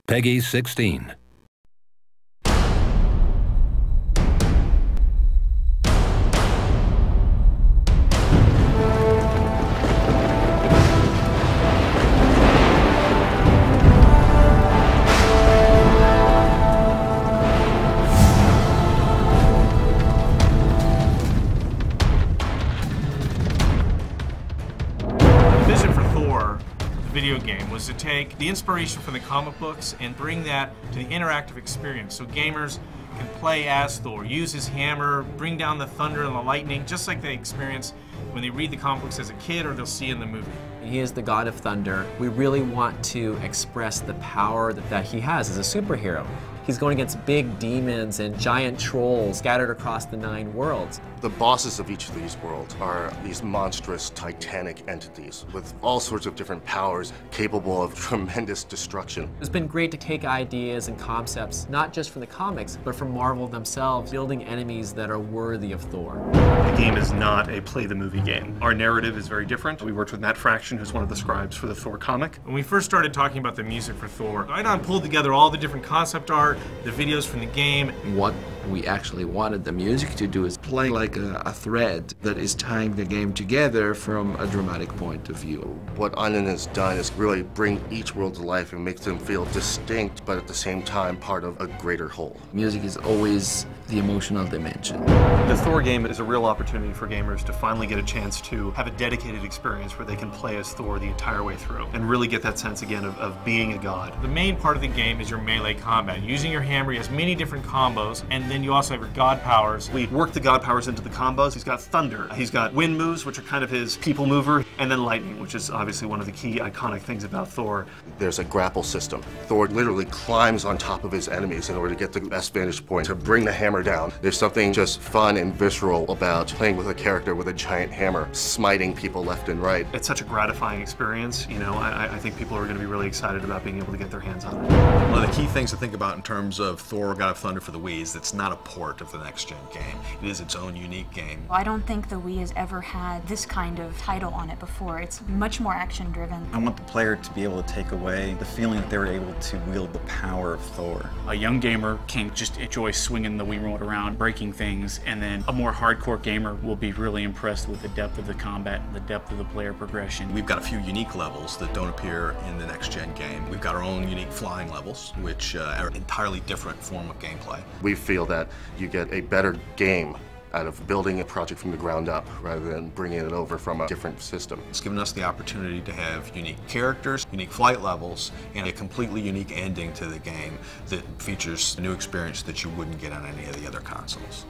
Peggy 16. Vision for Thor, the video game, was to take the inspiration from the comic books and bring that to the interactive experience so gamers can play as Thor, use his hammer, bring down the thunder and the lightning, just like they experience when they read the comic books as a kid or they'll see in the movie. He is the god of thunder. We really want to express the power that he has as a superhero. He's going against big demons and giant trolls scattered across the 9 worlds. The bosses of each of these worlds are these monstrous, titanic entities with all sorts of different powers capable of tremendous destruction. It's been great to take ideas and concepts, not just from the comics, but from Marvel themselves, building enemies that are worthy of Thor. The game is not a play-the-movie game. Our narrative is very different. We worked with Matt Fraction, who's one of the scribes for the Thor comic. When we first started talking about the music for Thor, Idon pulled together all the different concept art, the videos from the game. What we actually wanted the music to do is play like a thread that is tying the game together from a dramatic point of view. What Idon has done is really bring each world to life and make them feel distinct, but at the same time part of a greater whole. Music is always the emotional dimension. The Thor game is a real opportunity for gamers to finally get a chance to have a dedicated experience where they can play as Thor the entire way through and really get that sense again of being a god. The main part of the game is your melee combat. Using your hammer, he has many different combos, and then you also have your god powers. We worked the god powers into the combos. He's got thunder, he's got wind moves, which are kind of his people mover, and then lightning, which is obviously one of the key iconic things about Thor. There's a grapple system. Thor literally climbs on top of his enemies in order to get the best vantage point to bring the hammer down. There's something just fun and visceral about playing with a character with a giant hammer, smiting people left and right. It's such a gratifying experience. You know, I think people are going to be really excited about being able to get their hands on it. One of the key things to think about in terms of Thor God of Thunder for the Wii is it's not a port of the next-gen game. It is its own unique game. I don't think the Wii has ever had this kind of title on it before. It's much more action-driven. I want the player to be able to take away the feeling that they were able to wield the power of Thor. A young gamer can just enjoy swinging the Wii remote around, breaking things, and then a more hardcore gamer will be really impressed with the depth of the combat and the depth of the player progression. We've got a few unique levels that don't appear in the next-gen game. We've got our own unique flying levels, which are an entirely different form of gameplay. We feel that you get a better game out of building a project from the ground up rather than bringing it over from a different system. It's given us the opportunity to have unique characters, unique flight levels, and a completely unique ending to the game that features a new experience that you wouldn't get on any of the other consoles.